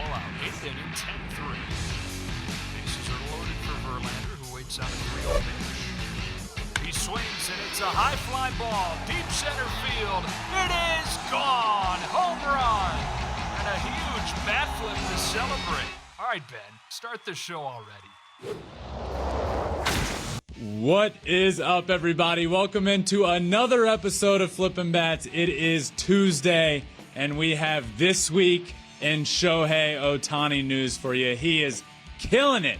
shutout. 8th inning, 10-3. Bases are loaded for Verlander, who waits on a 3-0 pitch. He swings, and it's a high fly ball, deep center field. It is gone! Home run! And a huge bat flip to celebrate. All right, Ben, start the show already. What is up, everybody? Welcome into another episode of Flippin Bats. It is Tuesday, and we have this week in Shohei Ohtani news for you. He is killing it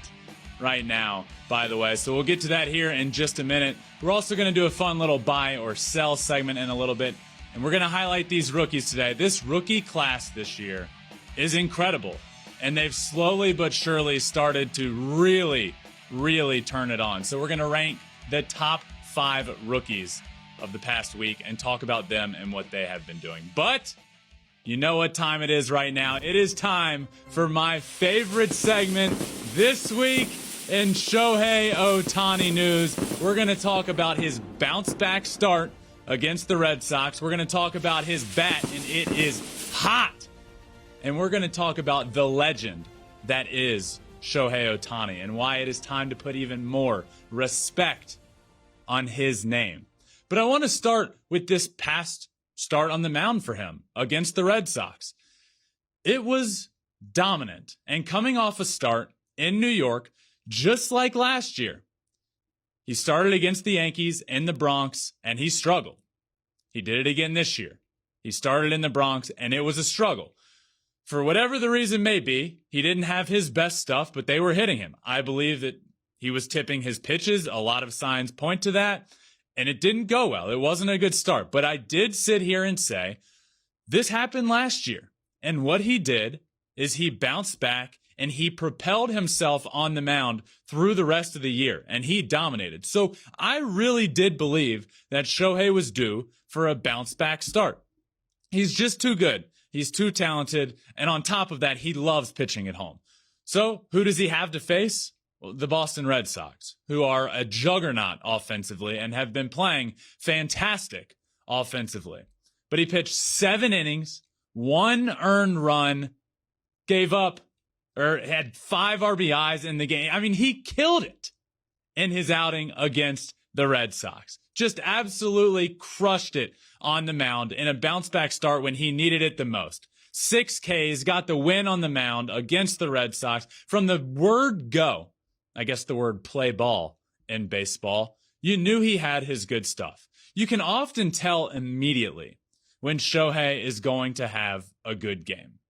right now, by the way. So we'll get to that here in just a minute. We're also going to do a fun little buy or sell segment in a little bit, and we're going to highlight these rookies today. This rookie class this year is incredible, and they've slowly but surely started to really turn it on. So we're going to rank the top 5 rookies of the past week and talk about them and what they have been doing. But you know what time it is right now. It is time for my favorite segment this week in Shohei Ohtani news. We're going to talk about his bounce back start against the Red Sox. We're going to talk about his bat, and it is hot. And we're going to talk about the legend that is Shohei Ohtani and why it is time to put even more respect on his name. But I want to start with this past start on the mound for him against the Red Sox. It was dominant, and coming off a start in New York, just like last year. He started against the Yankees in the Bronx, and he struggled. He did it again this year. He started in the Bronx, and it was a struggle. For whatever the reason may be, he didn't have his best stuff, but they were hitting him. I believe that he was tipping his pitches. A lot of signs point to that, and it didn't go well. It wasn't a good start. But I did sit here and say, this happened last year. And what he did is he bounced back, and he propelled himself on the mound through the rest of the year, and he dominated. So I really did believe that Shohei was due for a bounce back start. He's just too good. He's too talented, and on top of that, he loves pitching at home. So, who does he have to face? Well, the Boston Red Sox, who are a juggernaut offensively and have been playing fantastic offensively. But he pitched 7 innings, 1 earned run, gave up, or had 5 RBIs in the game. I mean, he killed it in his outing against the Red Sox. Just absolutely crushed it on the mound in a bounce-back start when he needed it the most. 6 Ks, got the win on the mound against the Red Sox. From the word go, I guess the word play ball in baseball, you knew he had his good stuff. You can often tell immediately when Shohei is going to have a good game.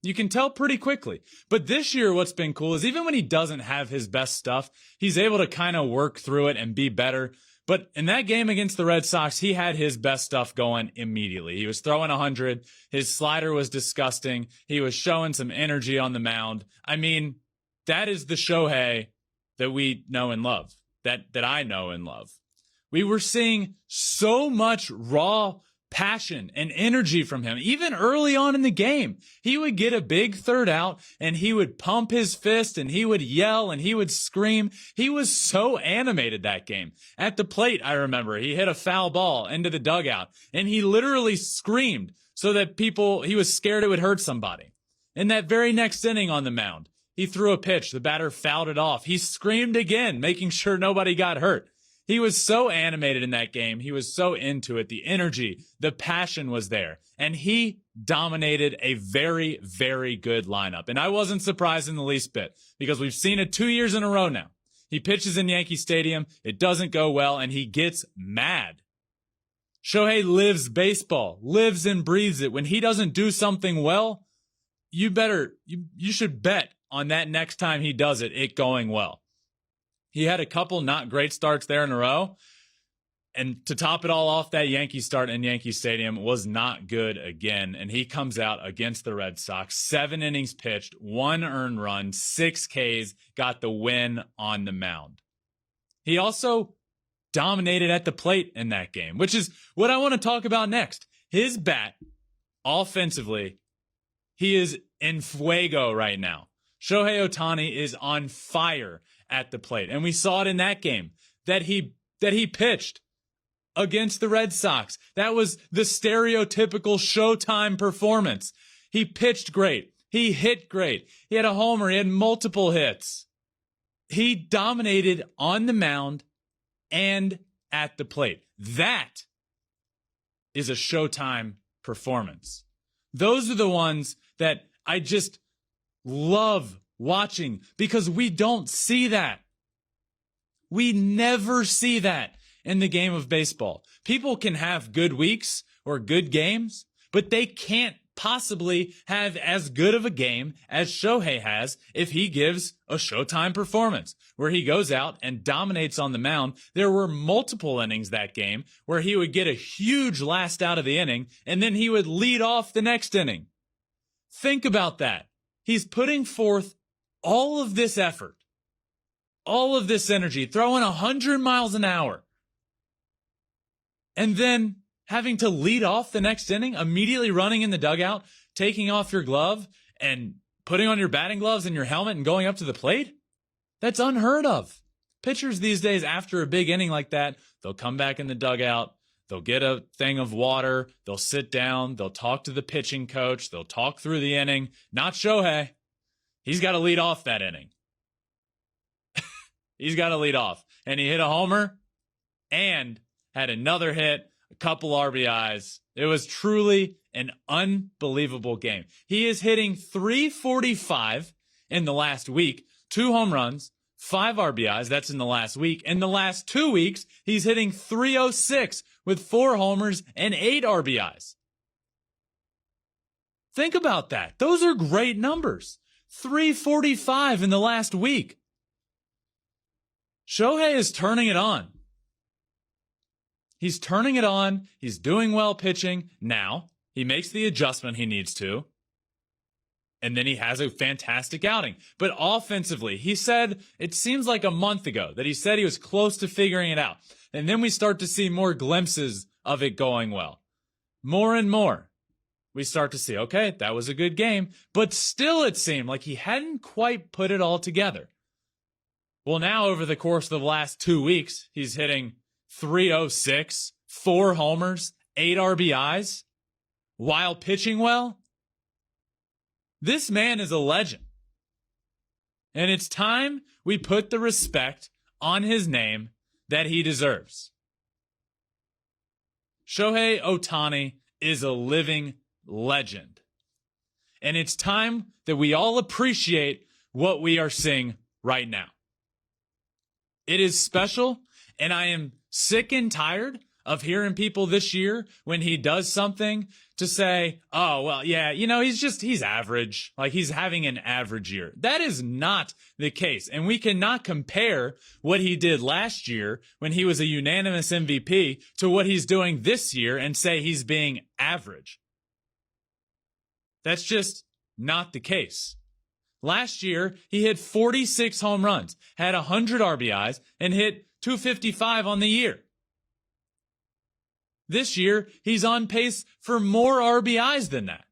You can tell pretty quickly. But this year, what's been cool is even when he doesn't have his best stuff, he's able to kind of work through it and be better. But in that game against the Red Sox, he had his best stuff going immediately. He was throwing 100. His slider was disgusting. He was showing some energy on the mound. I mean, that is the Shohei that we know and love, that I know and love. We were seeing so much raw passion and energy from him. Even early on in the game, he would get a big third out and he would pump his fist and he would yell and he would scream. He was so animated that game. At the plate, I remember, he hit a foul ball into the dugout and he literally screamed so that he was scared it would hurt somebody. In that very next inning on the mound, he threw a pitch. The batter fouled it off. He screamed again, making sure nobody got hurt. He was so animated in that game. He was so into it. The energy, the passion was there. And he dominated a very, very good lineup. And I wasn't surprised in the least bit because we've seen it 2 years in a row now. He pitches in Yankee Stadium. It doesn't go well, and he gets mad. Shohei lives baseball, lives and breathes it. When he doesn't do something well, you should bet on that next time he does it going well. He had a couple not great starts there in a row. And to top it all off, that Yankee start in Yankee Stadium was not good again. And he comes out against the Red Sox, 7 innings pitched, 1 earned run, 6 Ks, got the win on the mound. He also dominated at the plate in that game, which is what I want to talk about next. His bat, offensively, he is in fuego right now. Shohei Ohtani is on fire at the plate. And we saw it in that game that he pitched against the Red Sox. That was the stereotypical Shotime performance. He pitched great. He hit great. He had a homer. He had multiple hits. He dominated on the mound and at the plate. That is a Showtime performance. Those are the ones that I just love watching because we don't see that. We never see that in the game of baseball. People can have good weeks or good games, but they can't possibly have as good of a game as Shohei has if he gives a Showtime performance where he goes out and dominates on the mound. There were multiple innings that game where he would get a huge last out of the inning and then he would lead off the next inning. Think about that. He's putting forth all of this effort, all of this energy, throwing 100 miles an hour, and then having to lead off the next inning, immediately running in the dugout, taking off your glove and putting on your batting gloves and your helmet and going up to the plate? That's unheard of. Pitchers these days, after a big inning like that, they'll come back in the dugout, they'll get a thing of water, they'll sit down, they'll talk to the pitching coach, they'll talk through the inning. Not Shohei. He's got to lead off that inning. He's got to lead off. And he hit a homer and had another hit, a couple RBIs. It was truly an unbelievable game. He is hitting .345 in the last week, 2 home runs, 5 RBIs. That's in the last week. In the last 2 weeks, he's hitting .306 with 4 homers and 8 RBIs. Think about that. Those are great numbers. .345 in the last week. Shohei is turning it on. He's turning it on. He's doing well pitching. Now, he makes the adjustment he needs to. And then he has a fantastic outing. But offensively, he said, it seems like a month ago that he said he was close to figuring it out. And then we start to see more glimpses of it going well. More and more, we start to see, okay, that was a good game. But still it seemed like he hadn't quite put it all together. Well, now over the course of the last 2 weeks, he's hitting .306, 4 homers, 8 RBIs, while pitching well. This man is a legend. And it's time we put the respect on his name that he deserves. Shohei Ohtani is a living legend. And it's time that we all appreciate what we are seeing right now. It is special, and I am sick and tired of hearing people this year when he does something to say, oh, well, yeah, he's average. Like he's having an average year. That is not the case. And we cannot compare what he did last year when he was a unanimous MVP to what he's doing this year and say he's being average. That's just not the case. Last year, he hit 46 home runs, had 100 RBIs, and hit .255 on the year. This year, he's on pace for more RBIs than that,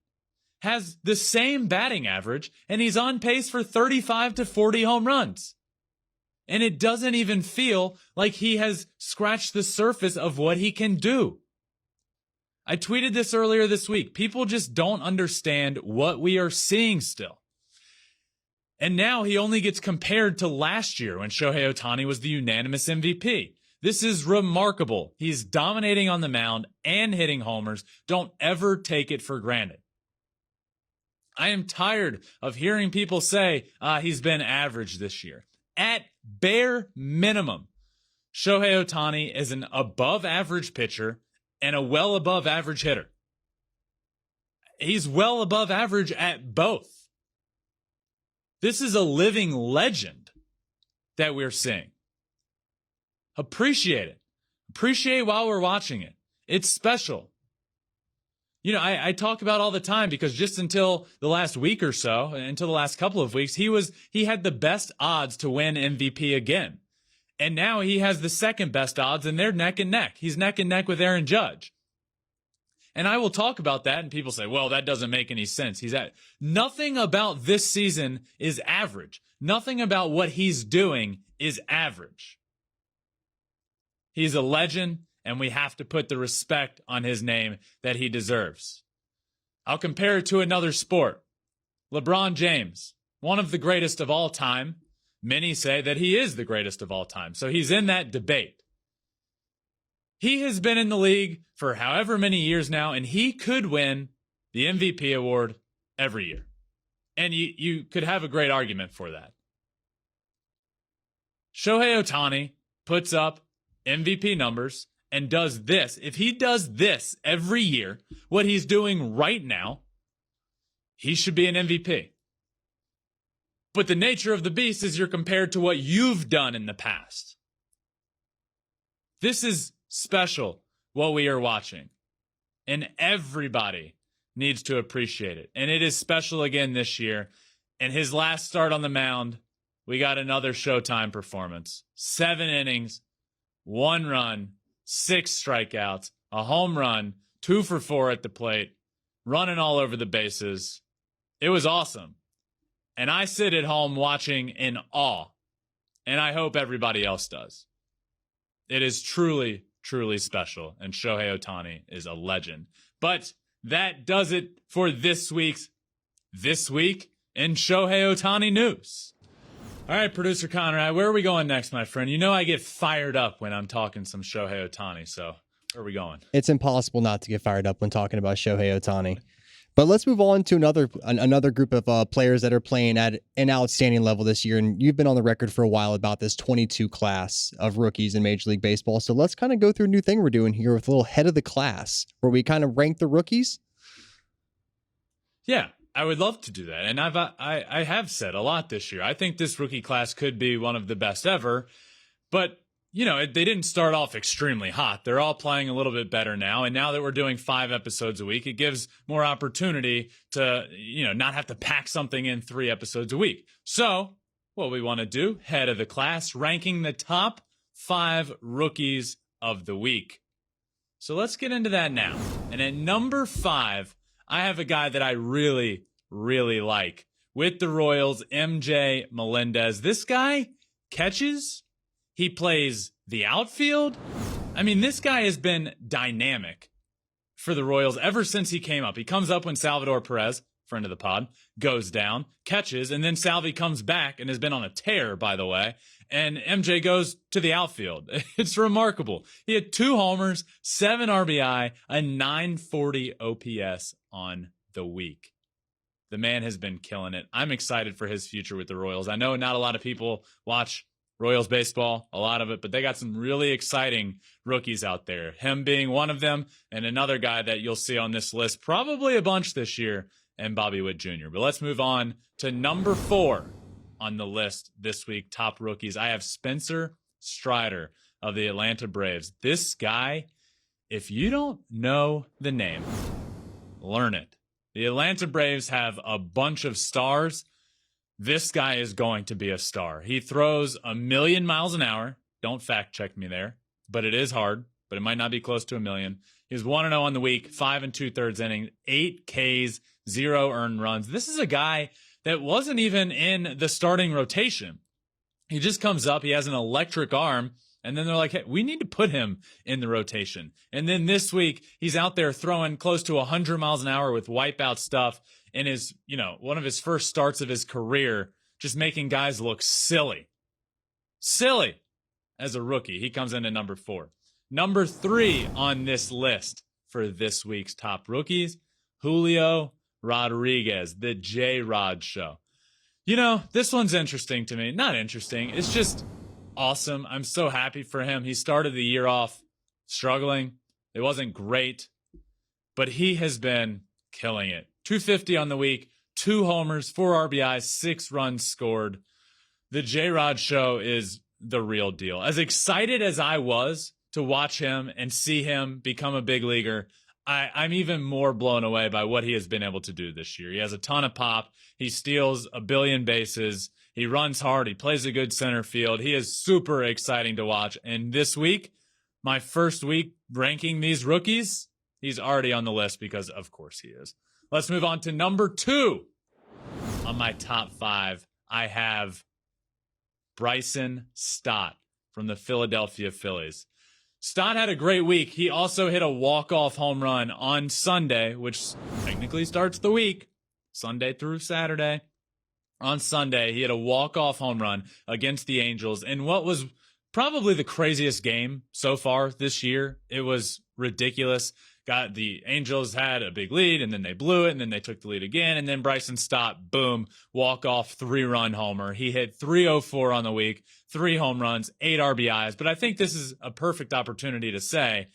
has the same batting average, and he's on pace for 35 to 40 home runs. And it doesn't even feel like he has scratched the surface of what he can do. I tweeted this earlier this week. People just don't understand what we are seeing still. And now he only gets compared to last year when Shohei Ohtani was the unanimous MVP. This is remarkable. He's dominating on the mound and hitting homers. Don't ever take it for granted. I am tired of hearing people say, he's been average this year. At bare minimum, Shohei Ohtani is an above average pitcher and a well above average hitter. He's well above average at both. This is a living legend that we're seeing. Appreciate it. Appreciate while we're watching it. It's special. I talk about all the time because just until the last week or so, until the last couple of weeks, he had the best odds to win MVP again. And now he has the second best odds and they're neck and neck. He's neck and neck with Aaron Judge. And I will talk about that, and people say, well, that doesn't make any sense. Nothing about this season is average. Nothing about what he's doing is average. He's a legend, and we have to put the respect on his name that he deserves. I'll compare it to another sport. LeBron James, one of the greatest of all time. Many say that he is the greatest of all time. So he's in that debate. He has been in the league for however many years now, and he could win the MVP award every year. And you could have a great argument for that. Shohei Ohtani puts up MVP numbers and does this. If he does this every year, what he's doing right now, he should be an MVP. But the nature of the beast is you're compared to what you've done in the past. This is special, what we are watching. And everybody needs to appreciate it. And it is special again this year. And his last start on the mound, we got another Shotime performance. 7 innings, 1 run, 6 strikeouts, a home run, 2 for 4 at the plate, running all over the bases. It was awesome. And I sit at home watching in awe. And I hope everybody else does. It is truly, truly special. And Shohei Ohtani is a legend. But that does it for This Week in Shohei Ohtani news. All right, producer Conrad, where are we going next, my friend? You know I get fired up when I'm talking some Shohei Ohtani, so where are we going? It's impossible not to get fired up when talking about Shohei Ohtani. But let's move on to another group of players that are playing at an outstanding level this year. And you've been on the record for a while about this 22 class of rookies in Major League Baseball. So let's kind of go through a new thing we're doing here with a little head of the class where we kind of rank the rookies. Yeah, I would love to do that. And I have said a lot this year. I think this rookie class could be one of the best ever. But, you know, they didn't start off extremely hot. They're all playing a little bit better now. And now that we're doing 5 episodes a week, it gives more opportunity to, not have to pack something in 3 episodes a week. So what we want to do, head of the class, ranking the top 5 rookies of the week. So let's get into that now. And at number 5, I have a guy that I really, really like with the Royals, MJ Melendez. This guy catches. He plays the outfield. I mean, this guy has been dynamic for the Royals ever since he came up. He comes up when Salvador Perez, friend of the pod, goes down, catches, and then Salvi comes back and has been on a tear, by the way, and MJ goes to the outfield. It's remarkable. He had 2 homers, 7 RBI, a 940 OPS on the week. The man has been killing it. I'm excited for his future with the Royals. I know not a lot of people watch Royals baseball, a lot of it, but they got some really exciting rookies out there. Him being one of them, and another guy that you'll see on this list, probably a bunch this year, and Bobby Witt Jr. But let's move on to number 4 on the list this week, top rookies. I have Spencer Strider of the Atlanta Braves. This guy, if you don't know the name, learn it. The Atlanta Braves have a bunch of stars. This guy is going to be a star. He throws 1,000,000 miles an hour. Don't fact check me there, but it is hard, but it might not be close to 1,000,000. He's 1-0 on the week, 5 2/3 innings, 8 Ks, 0 earned runs. This is a guy that wasn't even in the starting rotation. He just comes up. He has an electric arm. And then they're like, hey, we need to put him in the rotation. And then this week, he's out there throwing close to 100 miles an hour with wipeout stuff. And is, one of his first starts of his career, just making guys look silly. Silly as a rookie. He comes in at number 4. Number 3 on this list for this week's top rookies, Julio Rodriguez, the J-Rod show. This one's interesting to me. Not interesting. It's just awesome. I'm so happy for him. He started the year off struggling. It wasn't great, but he has been killing it. 250 on the week, 2 homers, 4 RBIs, 6 runs scored. The J-Rod show is the real deal. As excited as I was to watch him and see him become a big leaguer, I'm even more blown away by what he has been able to do this year. He has a ton of pop. He steals 1 billion bases. He runs hard. He plays a good center field. He is super exciting to watch. And this week, my first week ranking these rookies, he's already on the list because, of course, he is. Let's move on to number 2 on my top 5. I have Bryson Stott from the Philadelphia Phillies. Stott had a great week. He also hit a walk-off home run on Sunday, which technically starts the week. Sunday through Saturday. On Sunday, he had a walk-off home run against the Angels in what was probably the craziest game so far this year. It was ridiculous. The Angels had a big lead, and then they blew it, and then they took the lead again, and then Bryson Stott, boom, walk-off 3-run homer. He hit 304 on the week, 3 home runs, 8 RBIs. But I think this is a perfect opportunity to say,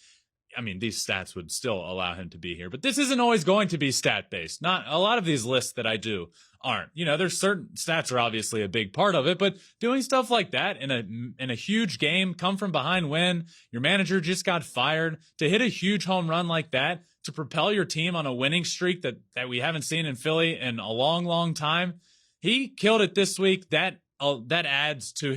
I mean, these stats would still allow him to be here, but this isn't always going to be stat-based. Not a lot of these lists that I do aren't. There's certain stats are obviously a big part of it, but doing stuff like that in a huge game, come from behind win, your manager just got fired, to hit a huge home run like that, to propel your team on a winning streak that we haven't seen in Philly in a long, long time. He killed it this week. That adds to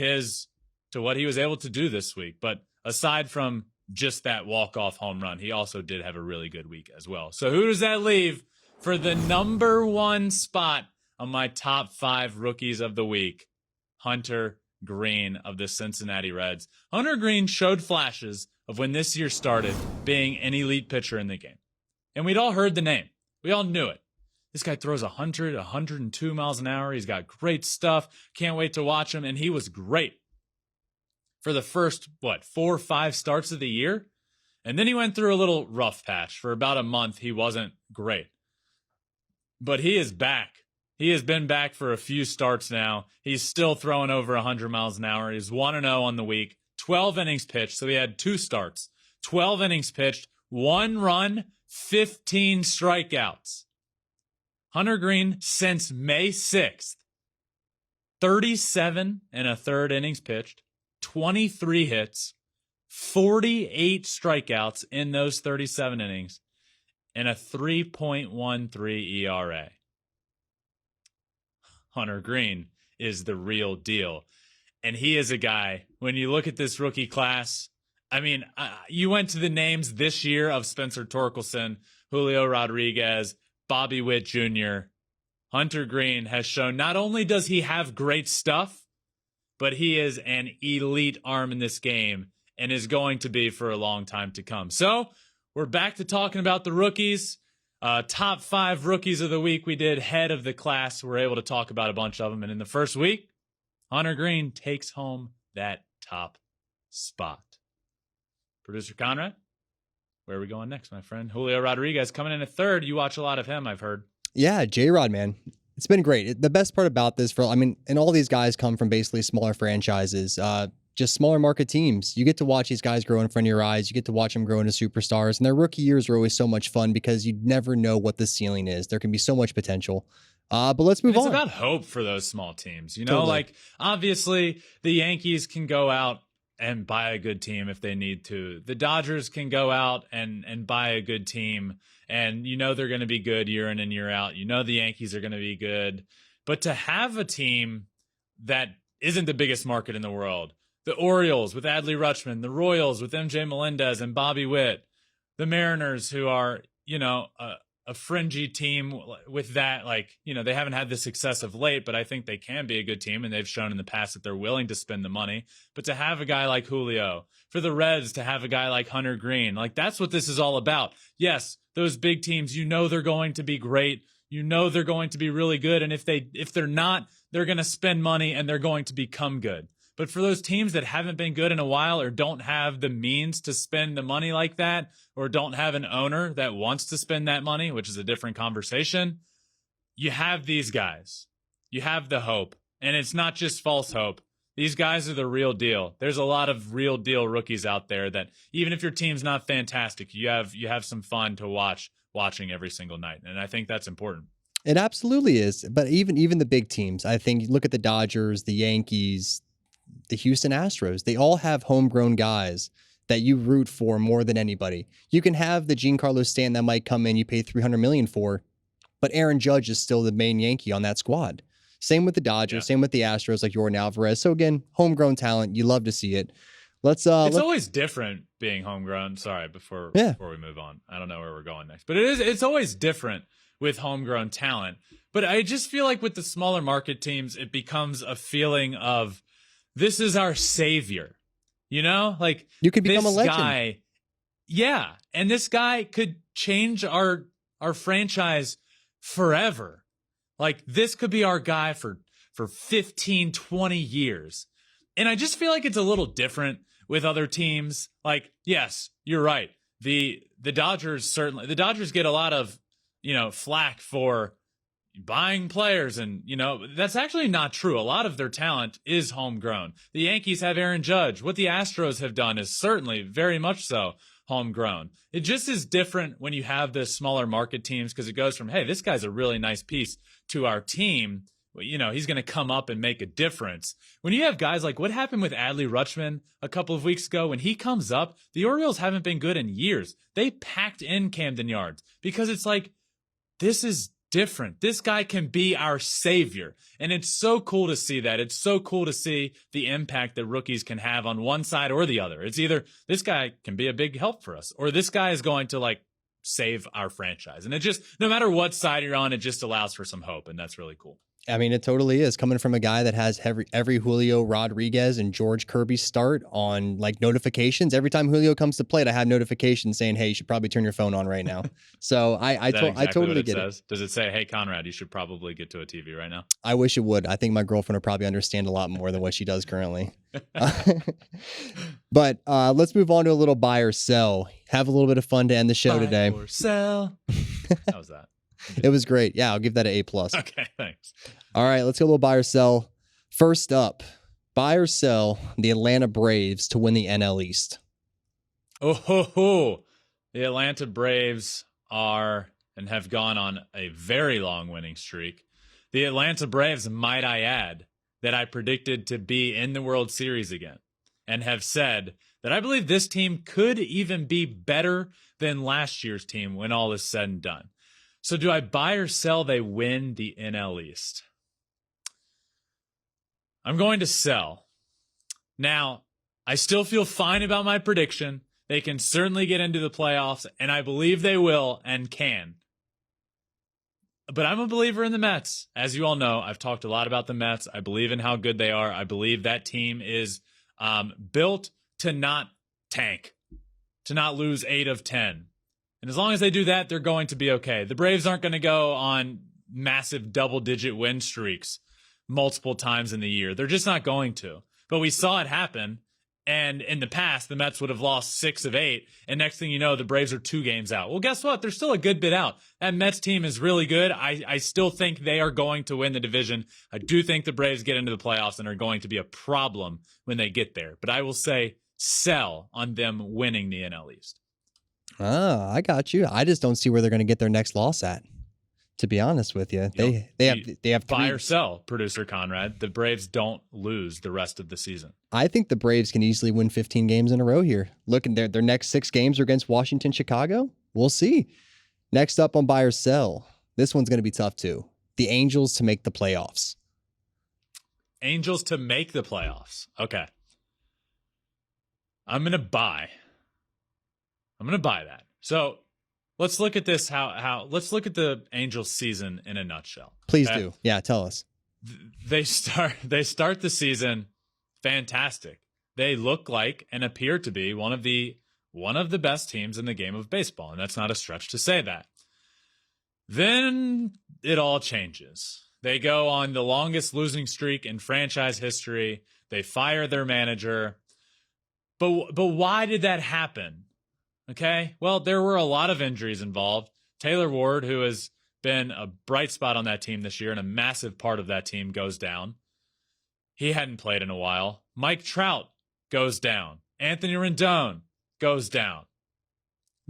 what he was able to do this week. But aside from just that walk-off home run, he also did have a really good week as well. So who does that leave for the number 1 spot on my top 5 rookies of the week? Hunter Greene of the Cincinnati Reds. Hunter Greene showed flashes of when this year started being an elite pitcher in the game. And we'd all heard the name. We all knew it. This guy throws 100, 102 miles an hour. He's got great stuff. Can't wait to watch him. And he was great for the first, 4 or 5 starts of the year. And then he went through a little rough patch. For about a month, he wasn't great. But he is back. He has been back for a few starts now. He's still throwing over 100 miles an hour. He's 1-0 on the week, 12 innings pitched. So he had 2 starts, 12 innings pitched, 1 run, 15 strikeouts. Hunter Greene, since May 6th, 37 1/3 innings pitched, 23 hits, 48 strikeouts in those 37 innings, and a 3.13 ERA. Hunter Greene is the real deal. And he is a guy, when you look at this rookie class, I mean, you went to the names this year of Spencer Torkelson, Julio Rodriguez, Bobby Witt Jr. Hunter Greene has shown not only does he have great stuff, but he is an elite arm in this game and is going to be for a long time to come. So we're back to talking about the rookies. Top 5 rookies of the week we did, head of the class. We're able to talk about a bunch of them. And in the first week, Hunter Greene takes home that top spot. Producer Conrad, where are we going next, my friend? Julio Rodriguez coming in at 3rd. You watch a lot of him, I've heard. Yeah, J-Rod, man. It's been great. The best part about this, and all these guys come from basically smaller franchises, just smaller market teams. You get to watch these guys grow in front of your eyes. You get to watch them grow into superstars. And their rookie years are always so much fun because you never know what the ceiling is. There can be so much potential. But let's move on. It's about hope for those small teams. Totally. Like, obviously, the Yankees can go out and buy a good team if they need to. The Dodgers can go out and buy a good team, and they're going to be good year in and year out. The Yankees are going to be good. But to have a team that isn't the biggest market in the world, the Orioles with Adley Rutschman, the Royals with MJ Melendez and Bobby Witt, the Mariners, who are, a fringy team with that, they haven't had the success of late, but I think they can be a good team, and they've shown in the past that they're willing to spend the money. But to have a guy like Julio, for the Reds to have a guy like Hunter Greene, that's what this is all about. Yes, those big teams, they're going to be great. They're going to be really good. And if they're not, they're going to spend money and they're going to become good. But for those teams that haven't been good in a while, or don't have the means to spend the money like that, or don't have an owner that wants to spend that money, which is a different conversation, you have these guys. You have the hope. And it's not just false hope. These guys are the real deal. There's a lot of real deal rookies out there that even if your team's not fantastic, you have some fun to watching every single night. And I think that's important. It absolutely is. But even the big teams, I think, look at the Dodgers, the Yankees, the Houston Astros, they all have homegrown guys that you root for more than anybody. You can have the Giancarlo Stanton that might come in, you pay $300 million for, but Aaron Judge is still the main Yankee on that squad. Same with the Dodgers, Same with the Astros, like Yordan Alvarez. So again, homegrown talent, you love to see it. It's always different being homegrown. Sorry, before we move on, I don't know where we're going next, but it's always different with homegrown talent. But I just feel like with the smaller market teams, it becomes a feeling of, this is our savior, you could become a legend. Guy, and this guy could change our franchise forever. Like, this could be our guy for 15, 20 years. And I just feel like it's a little different with other teams. Like, yes, you're right. The Dodgers get a lot of, flack for buying players, and that's actually not true. A lot of their talent is homegrown. The Yankees have Aaron Judge. What the Astros have done is certainly very much so homegrown. It just is different when you have the smaller market teams, because it goes from, hey, this guy's a really nice piece, to our team, he's going to come up and make a difference. When you have guys like what happened with Adley Rutschman a couple of weeks ago, when he comes up, the Orioles haven't been good in years. They packed in Camden Yards because it's like, this is different. This guy can be our savior. And it's so cool to see that. It's so cool to see the impact that rookies can have on one side or the other. It's either this guy can be a big help for us, or this guy is going to save our franchise. And it just, no matter what side you're on, it just allows for some hope. And that's really cool. I mean, it totally is, coming from a guy that has every Julio Rodriguez and George Kirby start on notifications. Every time Julio comes to plate, I have notifications saying, "Hey, you should probably turn your phone on right now." So I totally get it. Does it say, "Hey, Conrad, you should probably get to a TV right now"? I wish it would. I think my girlfriend would probably understand a lot more than what she does currently. But let's move on to a little buy or sell. Have a little bit of fun to end the show today. Buy or sell. How was that? It was great. Yeah, I'll give that an A+. Okay, thanks. All right, let's go a little buy or sell. First up, buy or sell the Atlanta Braves to win the NL East. The Atlanta Braves are and have gone on a very long winning streak. The Atlanta Braves, might I add, that I predicted to be in the World Series again, and have said that I believe this team could even be better than last year's team when all is said and done. So do I buy or sell they win the NL East? I'm going to sell. Now, I still feel fine about my prediction. They can certainly get into the playoffs, and I believe they will and can. But I'm a believer in the Mets. As you all know, I've talked a lot about the Mets. I believe in how good they are. I believe that team is built to not tank, to not lose 8 of 10. And as long as they do that, they're going to be okay. The Braves aren't going to go on massive double-digit win streaks multiple times in the year. They're just not going to. But we saw it happen. And in the past, the Mets would have lost 6 of 8. And next thing you know, the Braves are 2 games out. Well, guess what? They're still a good bit out. That Mets team is really good. I still think they are going to win the division. I do think the Braves get into the playoffs and are going to be a problem when they get there. But I will say sell on them winning the NL East. I got you. I just don't see where they're going to get their next loss at, to be honest with you. They have buy or sell, producer Conrad. The Braves don't lose the rest of the season. I think the Braves can easily win 15 games in a row here. Look, their next 6 games are against Washington, Chicago. We'll see. Next up on buy or sell. This one's going to be tough too. The Angels to make the playoffs. Angels to make the playoffs. Okay. I'm going to buy that. So let's look at this. Let's look at the Angels season in a nutshell. Please do. Yeah, tell us. They start the season fantastic. They look like and appear to be one of the best teams in the game of baseball, and that's not a stretch to say that. Then it all changes. They go on the longest losing streak in franchise history. They fire their manager. But why did that happen? Okay, well, there were a lot of injuries involved. Taylor Ward, who has been a bright spot on that team this year and a massive part of that team, goes down. He hadn't played in a while. Mike Trout goes down. Anthony Rendon goes down.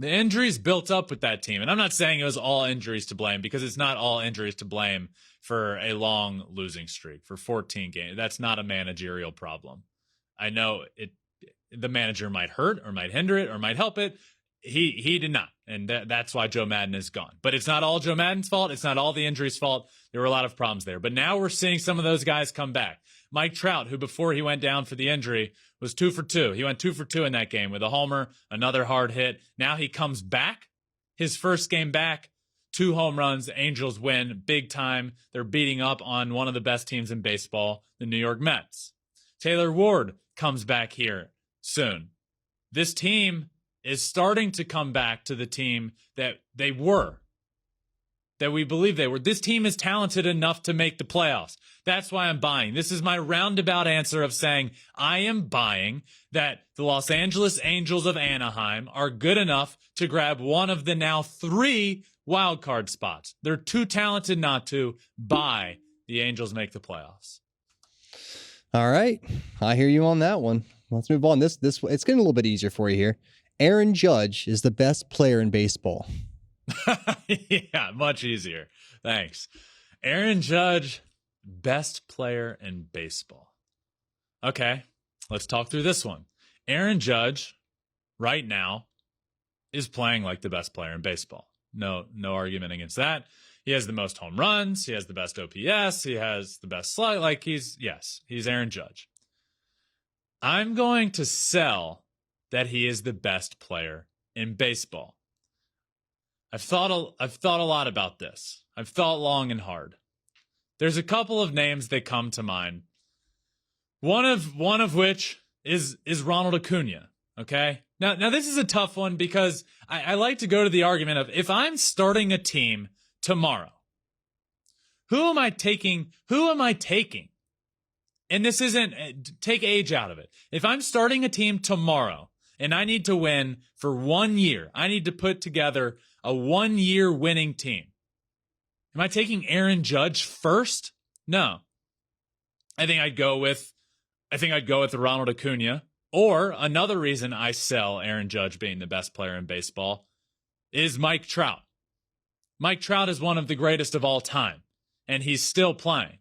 The injuries built up with that team. And I'm not saying it was all injuries to blame, because it's not all injuries to blame for a long losing streak for 14 games. That's not a managerial problem. I know the manager might hurt or might hinder it or might help it. He did not. And that's why Joe Madden is gone. But it's not all Joe Madden's fault. It's not all the injuries' fault. There were a lot of problems there. But now we're seeing some of those guys come back. Mike Trout, who before he went down for the injury was 2 for 2. He went 2 for 2 in that game with a homer, another hard hit. Now he comes back. His first game back, 2 home runs. The Angels win big time. They're beating up on one of the best teams in baseball, the New York Mets. Taylor Ward comes back here soon. This team is starting to come back to the team that they were that we believe they were. This team is talented enough to make the playoffs. That's why I'm buying. This is my roundabout answer of saying I am buying that the Los Angeles Angels of Anaheim are good enough to grab one of the now 3 wild card spots. They're too talented not to. Buy the Angels make the playoffs. All right. I hear you on that one. Let's move on. This it's getting a little bit easier for you here. Aaron Judge is the best player in baseball. Yeah, much easier. Thanks. Aaron Judge, best player in baseball. Okay, let's talk through this one. Aaron Judge, right now, is playing like the best player in baseball. No argument against that. He has the most home runs. He has the best OPS. He has the best slide. Like he's Aaron Judge. I'm going to sell that he is the best player in baseball. I've thought a lot about this. I've thought long and hard. There's a couple of names that come to mind. One of which is Ronald Acuna. Okay. Now this is a tough one because I like to go to the argument of if I'm starting a team tomorrow, who am I taking? And this isn't, take age out of it. If I'm starting a team tomorrow and I need to win for 1 year, I need to put together a 1-year winning team. Am I taking Aaron Judge first? No. I think I'd go with Ronald Acuna. Or another reason I sell Aaron Judge being the best player in baseball is Mike Trout. Mike Trout is one of the greatest of all time, and he's still playing,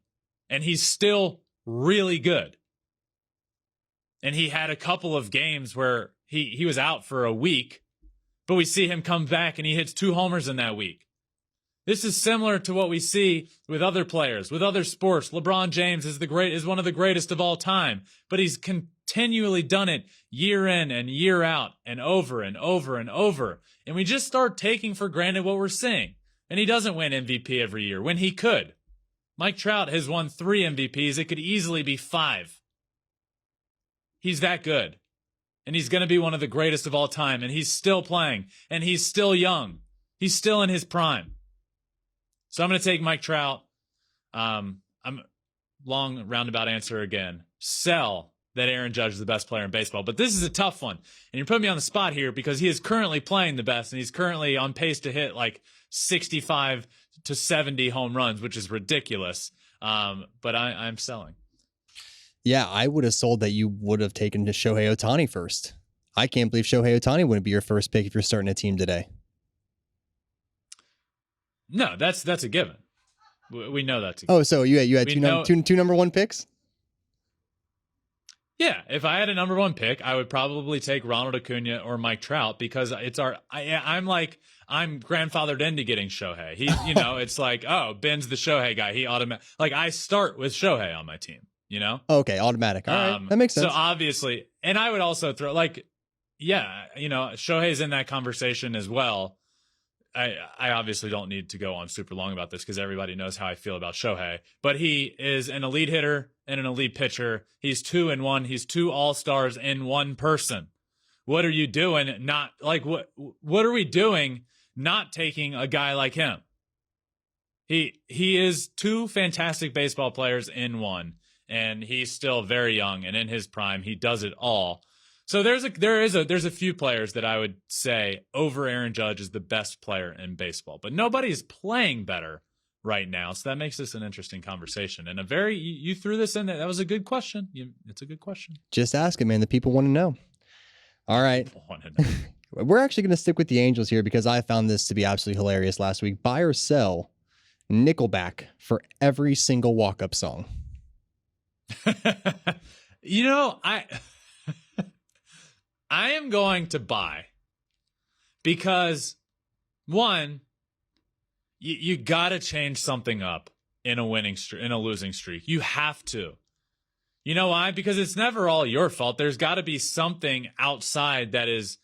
and he's still really good. And he had a couple of games where he was out for a week, but we see him come back and he hits 2 homers in that week. This is similar to what we see with other players, with other sports. LeBron James is one of the greatest of all time, but he's continually done it year in and year out and over and over and over. And we just start taking for granted what we're seeing. And he doesn't win MVP every year when he could. Mike Trout has won 3 MVPs. It could easily be 5. He's that good. And he's going to be one of the greatest of all time. And he's still playing. And he's still young. He's still in his prime. So I'm going to take Mike Trout. I'm long roundabout answer again. Sell that Aaron Judge is the best player in baseball. But this is a tough one. And you're putting me on the spot here because he is currently playing the best. And he's currently on pace to hit like 65 to 70 home runs, which is ridiculous. But I'm selling. Yeah, I would have sold that you would have taken to Shohei Ohtani first. I can't believe Shohei Ohtani wouldn't be your first pick if you're starting a team today. No, that's a given. We know that's a given. Oh, so you had two number 1 picks? Yeah, if I had a number 1 pick, I would probably take Ronald Acuna or Mike Trout because I'm grandfathered into getting Shohei. It's like, oh, Ben's the Shohei guy. He I start with Shohei on my team, Okay, automatic. All right, that makes sense. So obviously, and I would also throw Shohei's in that conversation as well. I obviously don't need to go on super long about this because everybody knows how I feel about Shohei. But he is an elite hitter and an elite pitcher. He's 2 in 1. He's 2 all-stars in one person. What are you doing? What are we doing not taking a guy like him? He is 2 fantastic baseball players in one, and he's still very young and in his prime. He does it all. So there's a few players that I would say over Aaron Judge is the best player in baseball, but nobody's playing better right now. So that makes this an interesting conversation and you threw this in there. That was a good question. It's a good question. Just ask it, man. The people want to know. All right. We're actually going to stick with the Angels here because I found this to be absolutely hilarious last week. Buy or sell Nickelback for every single walk-up song. I am going to buy because, one, you got to change something up in a losing streak. You have to. You know why? Because it's never all your fault. There's got to be something outside that is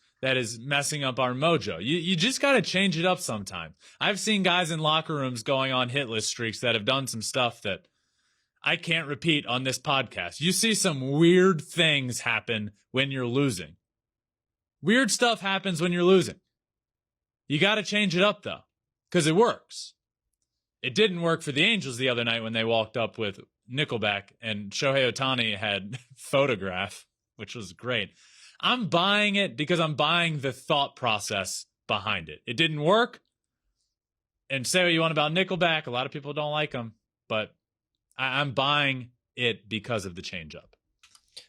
messing up our mojo. You just got to change it up sometime. I've seen guys in locker rooms going on hitless streaks that have done some stuff that I can't repeat on this podcast. You see some weird things happen when you're losing. Weird stuff happens when you're losing. You got to change it up, though, because it works. It didn't work for the Angels the other night when they walked up with Nickelback and Shohei Ohtani had Photograph, which was great. I'm buying it because I'm buying the thought process behind it. It didn't work. And say what you want about Nickelback. A lot of people don't like them, but I'm buying it because of the changeup.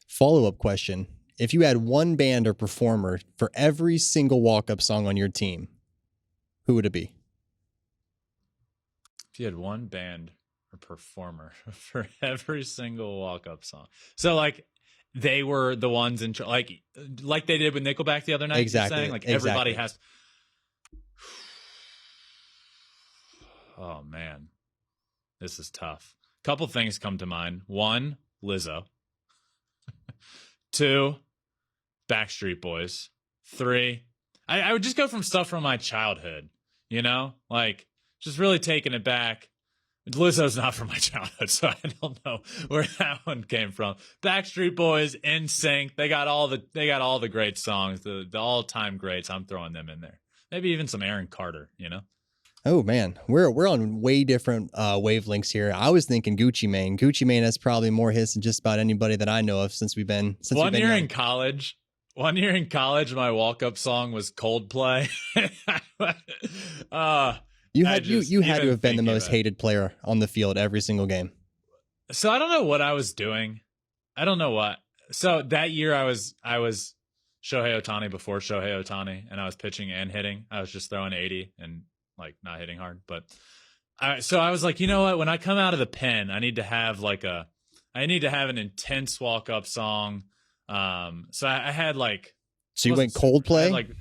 Follow-up question. If you had one band or performer for every single walk-up song on your team, who would it be? If you had one band or performer for every single walk-up song. So, like, they were the ones in like they did with Nickelback the other night. Exactly. You're saying? Like, everybody has. Oh, man. This is tough. Couple things come to mind. One, Lizzo. 2, Backstreet Boys. 3, I would just go from stuff from my childhood, you know? Like, just really taking it back. Lizzo's not from my childhood, so I don't know where that one came from. Backstreet Boys, NSYNC, they got all the great songs, the all-time greats. I'm throwing them in there. Maybe even some Aaron Carter, you know? Oh man, we're on way different wavelengths here. I was thinking Gucci Mane. Gucci Mane has probably more hits than just about anybody that I know of since we've been One year young. in college, my walk-up song was Coldplay. You had to have been the most hated player on the field every single game. So I don't know what I was doing. I don't know what. So that year I was Shohei Ohtani before Shohei Ohtani, and I was pitching and hitting. I was just throwing 80 and like not hitting hard. But so I was like, you know what? When I come out of the pen, I need to have an intense walk-up song. So I had like. So you went Coldplay?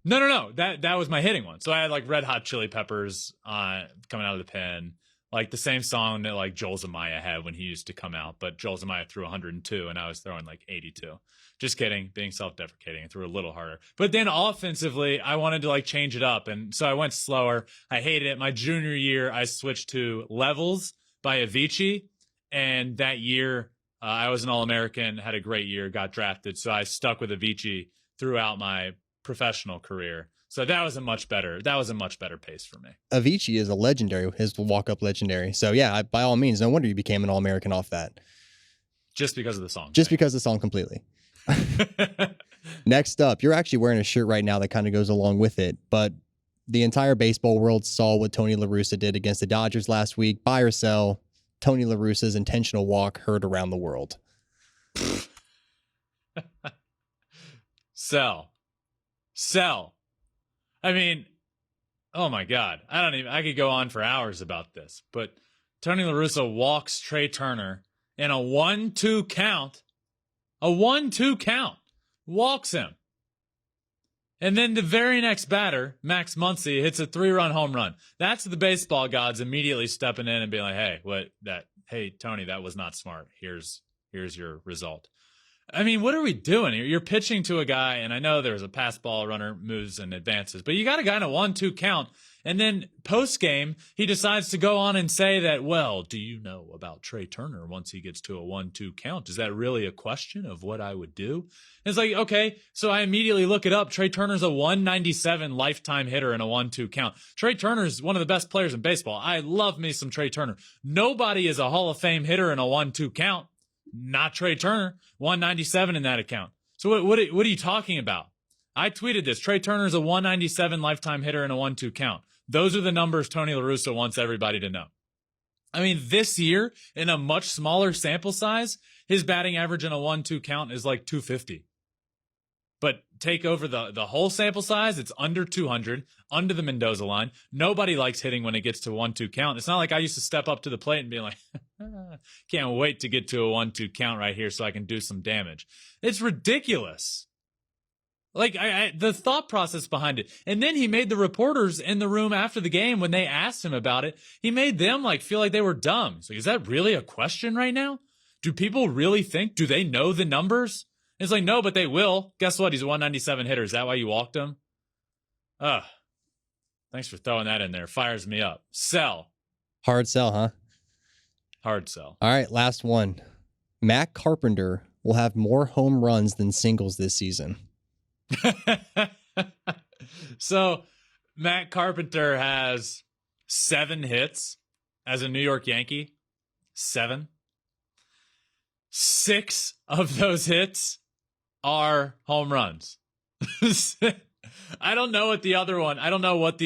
No. That was my hitting one. So I had like Red Hot Chili Peppers coming out of the pen, like the same song that like Joel Zamaya had when he used to come out. But Joel Zamaya threw 102, and I was throwing like 82. Just kidding, being self-deprecating. I threw a little harder. But then offensively, I wanted to like change it up, and so I went slower. I hated it. My junior year, I switched to Levels by Avicii, and that year I was an All-American, had a great year, got drafted. So I stuck with Avicii throughout my professional career. So that was a much better pace for me. Avicii is a legendary, his walk-up legendary. So yeah, by all means, no wonder you became an All-American off that. Just because of the song. Just because of the song completely. Next up, you're actually wearing a shirt right now that kind of goes along with it, but the entire baseball world saw what Tony La Russa did against the Dodgers last week. Buy or sell, Tony La Russa's intentional walk heard around the world. Sell. I mean, oh my God. I could go on for hours about this, but Tony La Russa walks Trey Turner in a 1-2 count. A 1-2 count. Walks him. And then the very next batter, Max Muncy, hits a 3-run home run. That's the baseball gods immediately stepping in and being like, hey, Tony, that was not smart. Here's your result. I mean, what are we doing here? You're pitching to a guy, and I know there's a pass ball runner moves and advances, but you got a guy in a 1-2 count, and then post-game, he decides to go on and say that, well, do you know about Trey Turner once he gets to a 1-2 count? Is that really a question of what I would do? And it's like, okay, so I immediately look it up. Trey Turner's a 197 lifetime hitter in a 1-2 count. Trey Turner's one of the best players in baseball. I love me some Trey Turner. Nobody is a Hall of Fame hitter in a 1-2 count. Not Trey Turner, 197 in that account. So what are you talking about? I tweeted this. Trey Turner's a 197 lifetime hitter in a 1-2 count. Those are the numbers Tony La Russa wants everybody to know. I mean, this year, in a much smaller sample size, his batting average in a 1-2 count is like 250. But take over the whole sample size, it's under 200, under the Mendoza line. Nobody likes hitting when it gets to 1-2 count. It's not like I used to step up to the plate and be like, can't wait to get to a 1-2 count right here so I can do some damage. It's ridiculous. Like, the thought process behind it. And then he made the reporters in the room after the game, when they asked him about it, he made them like feel like they were dumb. So is that really a question right now? Do people really think? Do they know the numbers? It's like, no, but they will. Guess what? He's a 197 hitter. Is that why you walked him? Thanks for throwing that in there. Fires me up. Sell. Hard sell, huh? Hard sell. All right, last one. Matt Carpenter will have more home runs than singles this season. So Matt Carpenter has 7 hits as a New York Yankee. 7. 6 of those hits are home runs. I don't know what the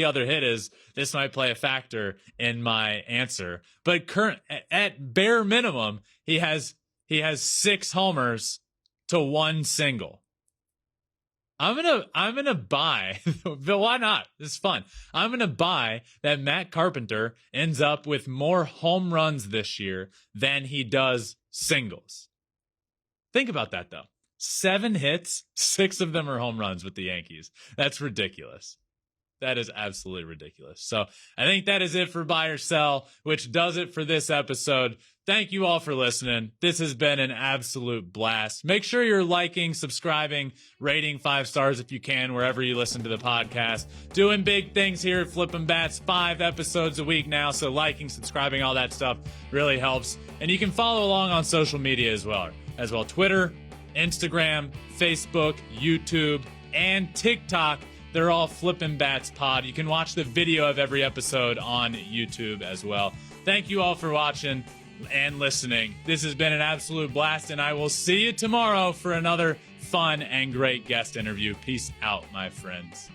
other hit is. This might play a factor in my answer. But at bare minimum, he has 6 homers to 1 single. I'm gonna buy, but why not? It's fun. I'm gonna buy that Matt Carpenter ends up with more home runs this year than he does singles. Think about that though. 7 hits, 6 of them are home runs with the Yankees. That's ridiculous. That is absolutely ridiculous. So I think that is it for Buy or Sell, which does it for this episode. Thank you all for listening. This has been an absolute blast. Make sure you're liking, subscribing, rating 5 stars if you can, wherever you listen to the podcast. Doing big things here at Flippin Bats, 5 episodes a week now. So liking, subscribing, all that stuff really helps. And you can follow along on social media as well. Twitter, Instagram, Facebook, YouTube, and TikTok. They're all Flippin Bats Pod. You can watch the video of every episode on YouTube as well. Thank you all for watching and listening. This has been an absolute blast, and I will see you tomorrow for another fun and great guest interview. Peace out, my friends.